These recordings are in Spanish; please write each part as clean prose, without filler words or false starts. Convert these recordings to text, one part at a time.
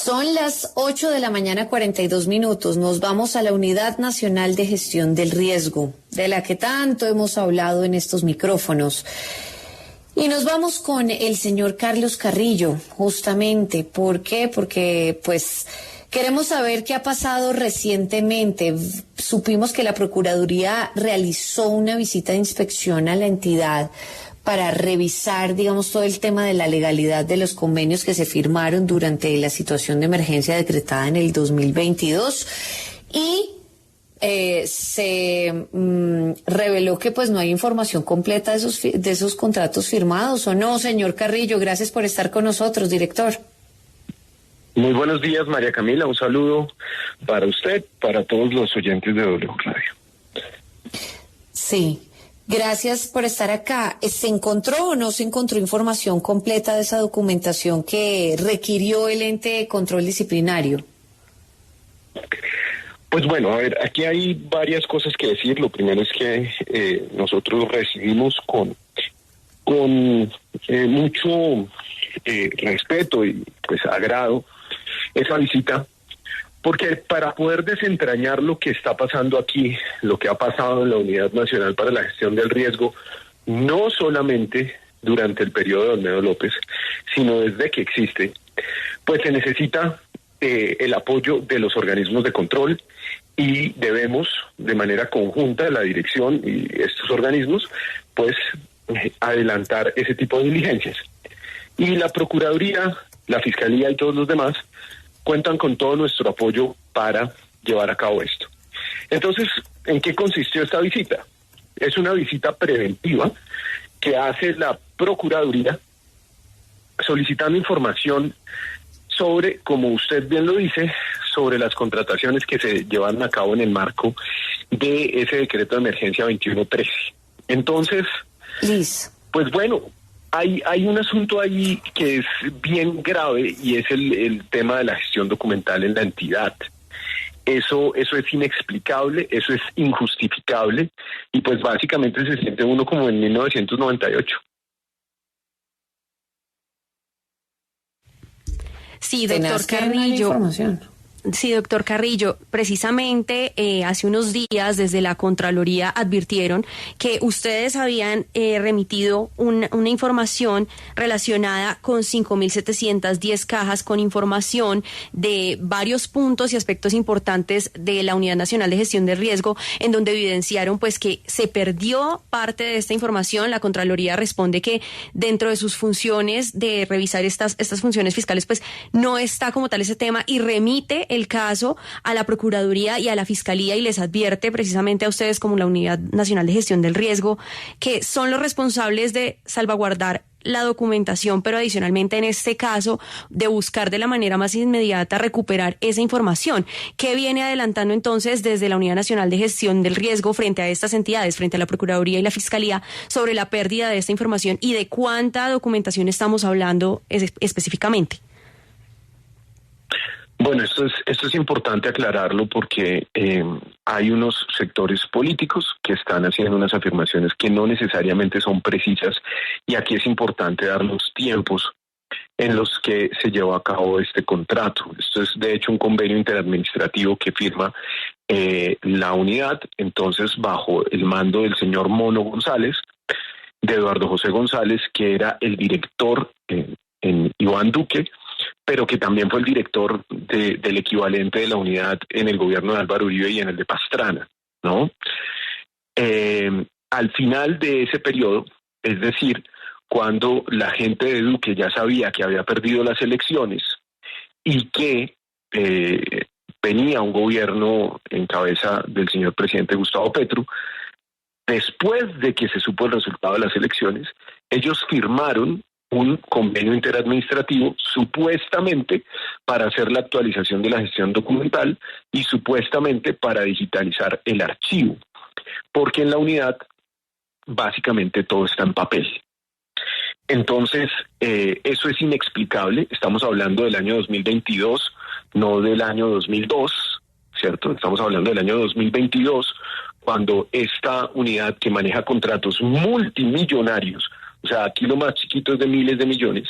Son las 8 de la mañana, 42 minutos. Nos vamos a la Unidad Nacional de Gestión del Riesgo, de la que tanto hemos hablado en estos micrófonos. Y nos vamos con el señor Carlos Carrillo, justamente. ¿Por qué? Porque, queremos saber qué ha pasado recientemente. Supimos que la Procuraduría realizó una visita de inspección a la entidad para revisar, todo el tema de la legalidad de los convenios que se firmaron durante la situación de emergencia decretada en el 2022 y se reveló que no hay información completa de esos contratos firmados, ¿o no, señor Carrillo? Gracias por estar con nosotros, director. Muy buenos días, María Camila. Un saludo para usted, para todos los oyentes de W Radio. Sí. Gracias por estar acá. ¿Se encontró o no se encontró información completa de esa documentación que requirió el ente de control disciplinario? Pues bueno, a ver, aquí hay varias cosas que decir. Lo primero es que nosotros recibimos con mucho respeto y agrado esa visita, porque para poder desentrañar lo que está pasando aquí, lo que ha pasado en la Unidad Nacional para la Gestión del Riesgo, no solamente durante el periodo de Olmedo López, sino desde que existe, se necesita el apoyo de los organismos de control y debemos, de manera conjunta, la dirección y estos organismos, adelantar ese tipo de diligencias. Y la Procuraduría, la Fiscalía y todos los demás cuentan con todo nuestro apoyo para llevar a cabo esto. Entonces, ¿en qué consistió esta visita? Es una visita preventiva que hace la Procuraduría solicitando información sobre, como usted bien lo dice, sobre las contrataciones que se llevaron a cabo en el marco de ese decreto de emergencia 2113. Entonces, Liz. Hay un asunto ahí que es bien grave y es el tema de la gestión documental en la entidad. Eso es inexplicable, eso es injustificable y básicamente se siente uno como en 1998. Sí, doctor Carrillo. Sí, doctor Carrillo, precisamente hace unos días desde la Contraloría advirtieron que ustedes habían remitido una información relacionada con 5.710 cajas con información de varios puntos y aspectos importantes de la Unidad Nacional de Gestión del Riesgo, en donde evidenciaron que se perdió parte de esta información. La Contraloría responde que dentro de sus funciones de revisar estas funciones fiscales, no está como tal ese tema y remite el caso a la Procuraduría y a la Fiscalía y les advierte precisamente a ustedes como la Unidad Nacional de Gestión del Riesgo que son los responsables de salvaguardar la documentación, pero adicionalmente en este caso de buscar de la manera más inmediata recuperar esa información. ¿Qué viene adelantando entonces desde la Unidad Nacional de Gestión del Riesgo frente a estas entidades, frente a la Procuraduría y la Fiscalía, sobre la pérdida de esta información y de cuánta documentación estamos hablando específicamente? Bueno, esto es importante aclararlo porque hay unos sectores políticos que están haciendo unas afirmaciones que no necesariamente son precisas y aquí es importante dar los tiempos en los que se llevó a cabo este contrato. Esto es de hecho un convenio interadministrativo que firma la unidad, entonces bajo el mando del señor Mono González, de Eduardo José González, que era el director en Iván Duque, pero que también fue el director del equivalente de la unidad en el gobierno de Álvaro Uribe y en el de Pastrana, ¿no? Al final de ese periodo, es decir, cuando la gente de Duque ya sabía que había perdido las elecciones y que venía un gobierno en cabeza del señor presidente Gustavo Petro, después de que se supo el resultado de las elecciones, ellos firmaron un convenio interadministrativo supuestamente para hacer la actualización de la gestión documental y supuestamente para digitalizar el archivo, porque en la unidad básicamente todo está en papel. Entonces, eso es inexplicable. Estamos hablando del año 2022, no del año 2002, ¿cierto? Estamos hablando del año 2022, cuando esta unidad que maneja contratos multimillonarios, o sea, aquí lo más chiquito es de miles de millones,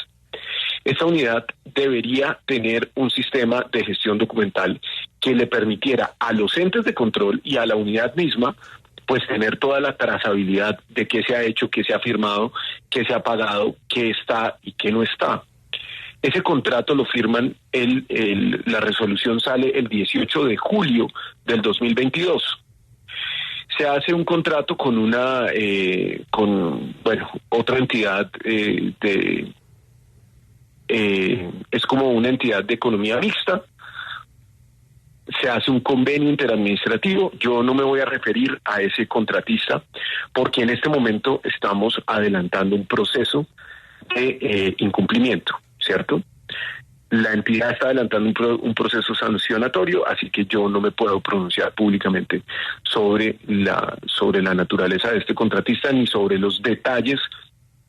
Esta unidad debería tener un sistema de gestión documental que le permitiera a los entes de control y a la unidad misma pues tener toda la trazabilidad de qué se ha hecho, qué se ha firmado, qué se ha pagado, qué está y qué no está. Ese contrato lo firman, la resolución sale el 18 de julio del 2022. Se hace un contrato con otra entidad es como una entidad de economía mixta. Se hace un convenio interadministrativo. Yo no me voy a referir a ese contratista porque en este momento estamos adelantando un proceso de incumplimiento, ¿cierto? La entidad está adelantando un proceso sancionatorio, así que yo no me puedo pronunciar públicamente sobre la naturaleza de este contratista ni sobre los detalles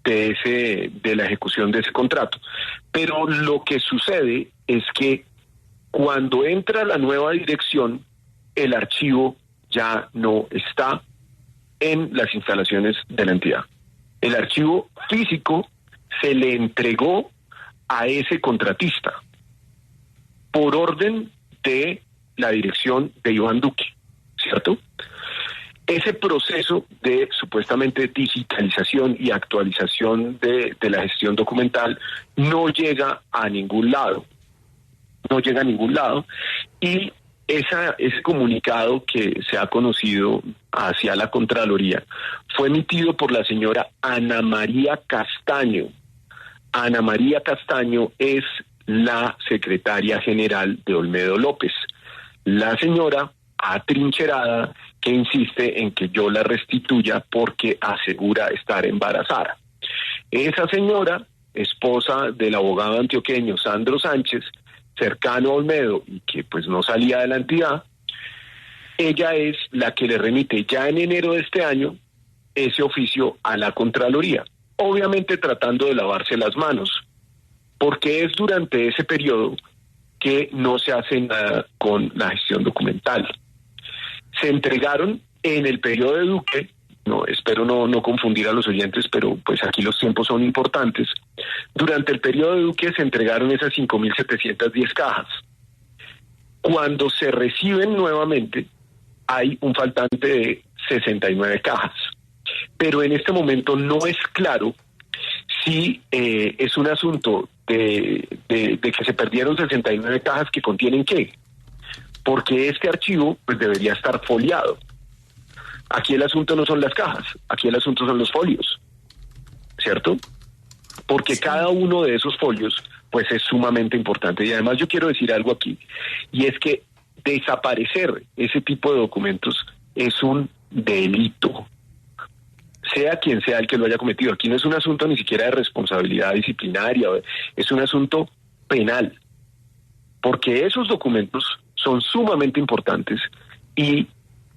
de la ejecución de ese contrato. Pero lo que sucede es que cuando entra la nueva dirección, el archivo ya no está en las instalaciones de la entidad. El archivo físico se le entregó a ese contratista por orden de la dirección de Iván Duque, ¿cierto? Ese proceso de supuestamente digitalización y actualización de la gestión documental no llega a ningún lado. No llega a ningún lado, y ese comunicado que se ha conocido hacia la Contraloría fue emitido por la señora Ana María Castaño. Ana María Castaño es la secretaria general de Olmedo López, la señora atrincherada que insiste en que yo la restituya porque asegura estar embarazada. Esa señora, esposa del abogado antioqueño Sandro Sánchez, cercano a Olmedo y que pues no salía de la entidad, ella es la que le remite ya en enero de este año ese oficio a la Contraloría, obviamente tratando de lavarse las manos, porque es durante ese periodo que no se hace nada con la gestión documental. Se entregaron en el periodo de Duque, espero no confundir a los oyentes, pero pues aquí los tiempos son importantes. Durante el periodo de Duque se entregaron esas 5.710 cajas. Cuando se reciben nuevamente, hay un faltante de 69 cajas. Pero en este momento no es claro si es un asunto de que se perdieron 69 cajas que contienen qué. Porque este archivo pues debería estar foliado. Aquí el asunto no son las cajas, aquí el asunto son los folios, ¿cierto? Porque cada uno de esos folios pues es sumamente importante. Y además yo quiero decir algo aquí, y es que desaparecer ese tipo de documentos es un delito, sea quien sea el que lo haya cometido. Aquí no es un asunto ni siquiera de responsabilidad disciplinaria, es un asunto penal, porque esos documentos son sumamente importantes. Y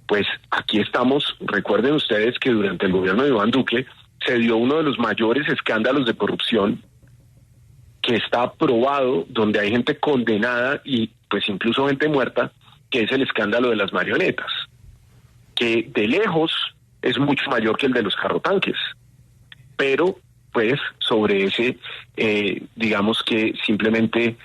pues aquí estamos. Recuerden ustedes que durante el gobierno de Iván Duque se dio uno de los mayores escándalos de corrupción que está probado, donde hay gente condenada y pues incluso gente muerta, que es el escándalo de las marionetas, que de lejos es mucho mayor que el de los carrotanques, pero pues sobre ese digamos que simplemente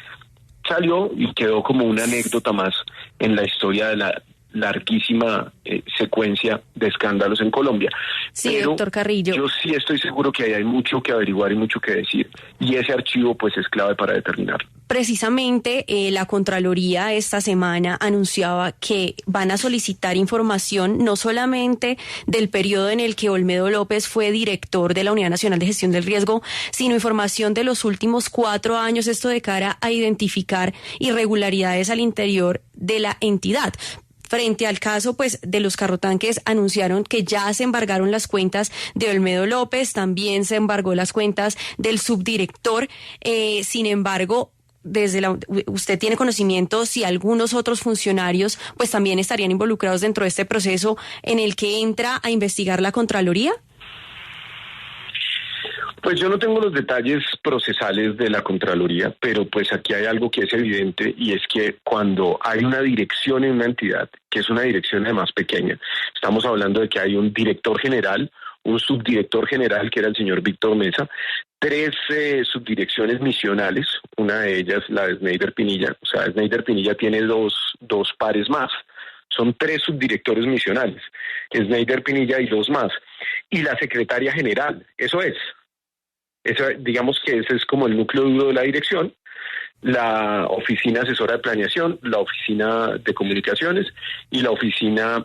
salió y quedó como una anécdota más en la historia de la larguísima secuencia de escándalos en Colombia. Sí, pero doctor Carrillo, yo sí estoy seguro que ahí hay mucho que averiguar y mucho que decir, y ese archivo pues es clave para determinarlo. Precisamente la Contraloría esta semana anunciaba que van a solicitar información no solamente del periodo en el que Olmedo López fue director de la Unidad Nacional de Gestión del Riesgo, sino información de los últimos 4 años, esto de cara a identificar irregularidades al interior de la entidad. Frente al caso pues de los carrotanques, anunciaron que ya se embargaron las cuentas de Olmedo López, también se embargó las cuentas del subdirector. Sin embargo, usted tiene conocimiento si algunos otros funcionarios pues también estarían involucrados dentro de este proceso en el que entra a investigar la Contraloría. Pues yo no tengo los detalles procesales de la Contraloría, pero pues aquí hay algo que es evidente, y es que cuando hay una dirección en una entidad, que es una dirección además pequeña, estamos hablando de que hay un director general, un subdirector general, que era el señor Víctor Mesa, 3 subdirecciones misionales, una de ellas la de Sneider Pinilla. O sea, Sneider Pinilla tiene dos pares más. Son 3 subdirectores misionales, Sneider Pinilla y 2 más. Y la secretaria general, eso es. Digamos que ese es como el núcleo duro de la dirección, la oficina asesora de planeación, la oficina de comunicaciones y la oficina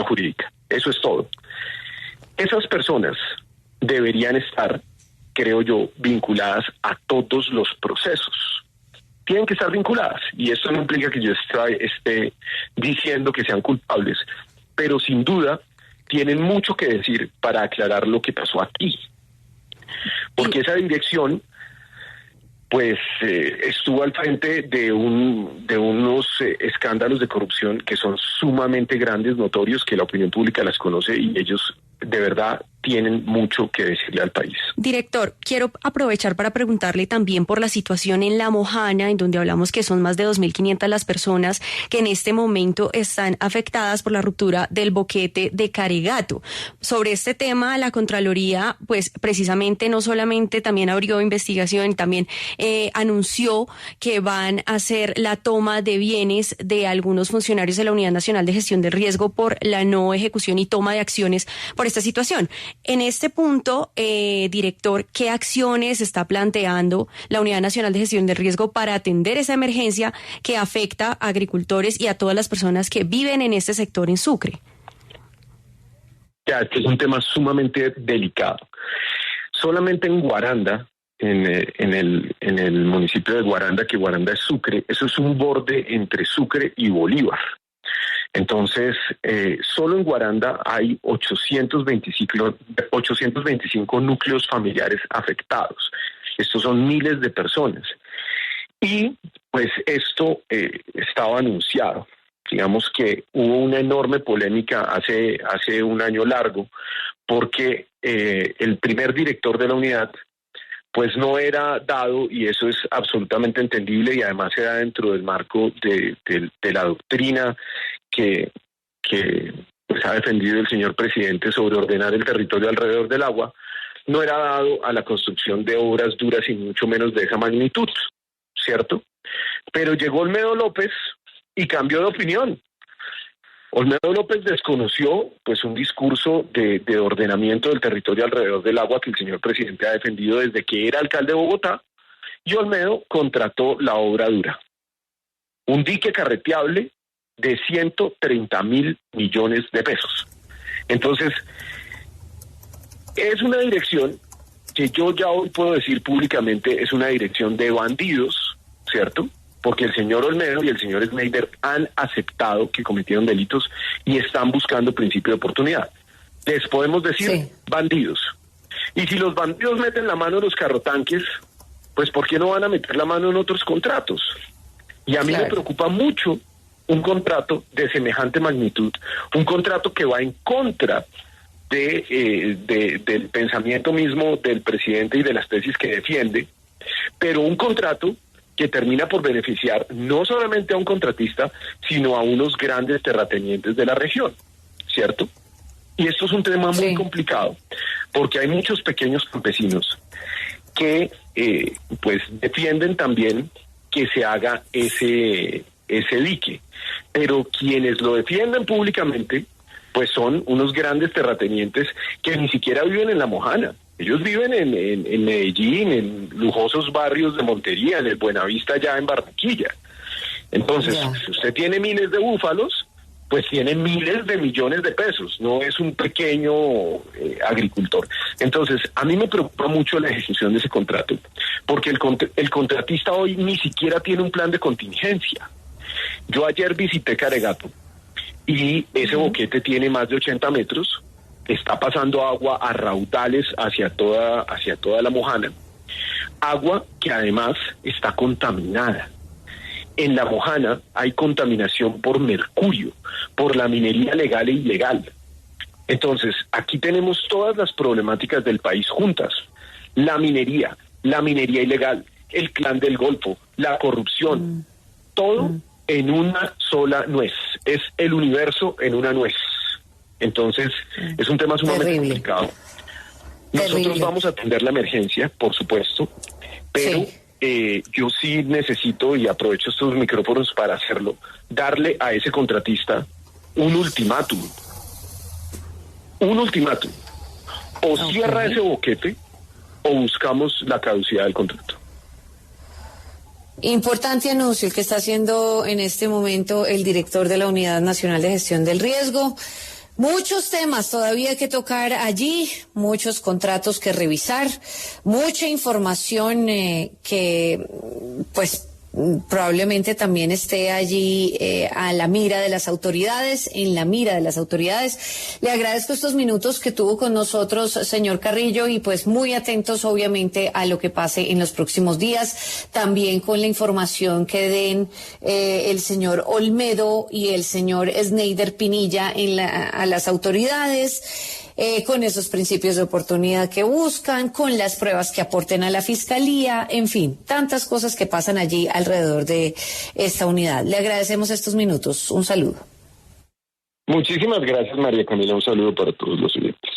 jurídica. Eso es todo. Esas personas deberían estar, creo yo, vinculadas a todos los procesos. Tienen que estar vinculadas, y esto no implica que yo esté diciendo que sean culpables, pero sin duda tienen mucho que decir para aclarar lo que pasó aquí. Porque esa dirección, pues, estuvo al frente de unos escándalos de corrupción que son sumamente grandes, notorios, que la opinión pública las conoce, y ellos de verdad tienen mucho que decirle al país. Director, quiero aprovechar para preguntarle también por la situación en La Mojana, en donde hablamos que son más de 2.500 las personas que en este momento están afectadas por la ruptura del boquete de Caregato. Sobre este tema, la Contraloría, pues precisamente no solamente también abrió investigación, también anunció que van a hacer la toma de bienes de algunos funcionarios de la Unidad Nacional de Gestión del Riesgo por la no ejecución y toma de acciones por esta situación. En este punto, director, ¿qué acciones está planteando la Unidad Nacional de Gestión del Riesgo para atender esa emergencia que afecta a agricultores y a todas las personas que viven en este sector en Sucre? Ya, este es un tema sumamente delicado. Solamente en Guaranda, en el municipio de Guaranda, que Guaranda es Sucre, eso es un borde entre Sucre y Bolívar. Entonces, solo en Guaranda hay 825 núcleos familiares afectados. Estos son miles de personas. Y pues esto estaba anunciado. Digamos que hubo una enorme polémica hace un año largo, porque el primer director de la unidad pues no era dado, y eso es absolutamente entendible, y además era dentro del marco de la doctrina que pues ha defendido el señor presidente sobre ordenar el territorio alrededor del agua, no era dado a la construcción de obras duras y mucho menos de esa magnitud, ¿cierto? Pero llegó Olmedo López y cambió de opinión. Olmedo López desconoció pues un discurso de ordenamiento del territorio alrededor del agua que el señor presidente ha defendido desde que era alcalde de Bogotá, y Olmedo contrató la obra dura. Un dique carreteable de 130.000 millones de pesos. Entonces, es una dirección que yo ya hoy puedo decir públicamente es una dirección de bandidos, ¿cierto? Porque el señor Olmedo y el señor Sneider han aceptado que cometieron delitos y están buscando principio de oportunidad. Les podemos decir bandidos. Y si los bandidos meten la mano en los carrotanques, pues ¿por qué no van a meter la mano en otros contratos? Y a mí me preocupa mucho un contrato de semejante magnitud, un contrato que va en contra del pensamiento mismo del presidente y de las tesis que defiende, pero un contrato que termina por beneficiar no solamente a un contratista, sino a unos grandes terratenientes de la región, ¿cierto? Y esto es un tema muy complicado, porque hay muchos pequeños campesinos que pues defienden también que se haga ese dique, pero quienes lo defienden públicamente pues son unos grandes terratenientes que ni siquiera viven en La Mojana. Ellos viven en Medellín, en lujosos barrios de Montería, en el Buenavista, ya en Barranquilla. Entonces, si usted tiene miles de búfalos, pues tiene miles de millones de pesos, no es un pequeño agricultor. Entonces, a mí me preocupa mucho la ejecución de ese contrato, porque el contratista hoy ni siquiera tiene un plan de contingencia. Yo ayer visité Caregato y ese boquete tiene más de 80 metros, está pasando agua a raudales hacia toda La Mojana, agua que además está contaminada. En La Mojana hay contaminación por mercurio, por la minería legal e ilegal. Entonces, aquí tenemos todas las problemáticas del país juntas. La minería ilegal, el clan del Golfo, la corrupción, todo en una sola nuez. Es el universo en una nuez. Entonces, es un tema sumamente Terrible. complicado. Nosotros Terrible. vamos a atender la emergencia, por supuesto, pero yo sí necesito, y aprovecho estos micrófonos para hacerlo, darle a ese contratista un ultimátum. Un ultimátum. O cierra ese boquete o buscamos la caducidad del contrato. Importante anuncio el que está haciendo en este momento el director de la Unidad Nacional de Gestión del Riesgo. Muchos temas todavía que tocar allí, muchos contratos que revisar, mucha información que pues probablemente también esté allí a la mira de las autoridades, en la mira de las autoridades. Le agradezco estos minutos que tuvo con nosotros, señor Carrillo, y pues muy atentos obviamente a lo que pase en los próximos días, también con la información que den el señor Olmedo y el señor Sneider Pinilla a las autoridades. Con esos principios de oportunidad que buscan, con las pruebas que aporten a la Fiscalía, en fin, tantas cosas que pasan allí alrededor de esta unidad. Le agradecemos estos minutos. Un saludo. Muchísimas gracias, María Camila. Un saludo para todos los oyentes.